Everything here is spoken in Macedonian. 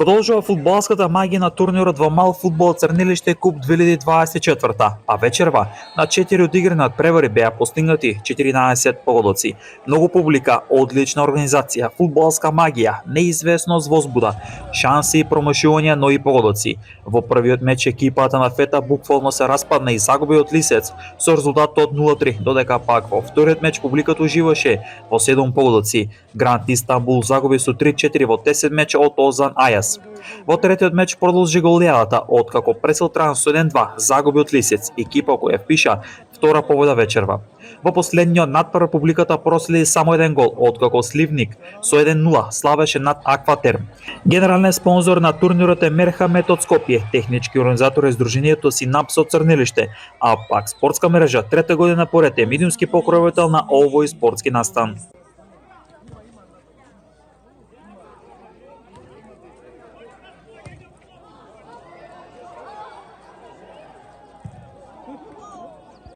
Продолжува фудбалската магија на турнирот во мал фудбал Црнилиште Куп 2024, а вечерва на 4 одиграни надпревари беа постигнати 14 погодоци. Многу публика, одлична организација, фудбалска магија, неизвестност, возбуда, шанси и промашување нови погодоци. Во првиот меч екипата на Фета буквално се распадна и загуби од Лисец со резултат од 0-3, додека пак во вториот меч публиката уживаше во 7 погодоци. Грант Истанбул загуби со 3-4 во 10 меч од Озан Ајас. Во третиот меч продолжи голијадата, откако Пресел Транс со 1-2 загуби од Лисец, екипа која впиша втора победа вечерва. Во последниот надпрв публиката проследи само еден гол, откако Сливник со 1-0 слабеше над Акватерм. Генерален спонзор на турнирот е Мерхамет од Скопје, технички организатор е Сдруженијето Синапс од Црнилиште, а пак спортска мрежа трета година поред е медиумски покровител на овој спортски настан.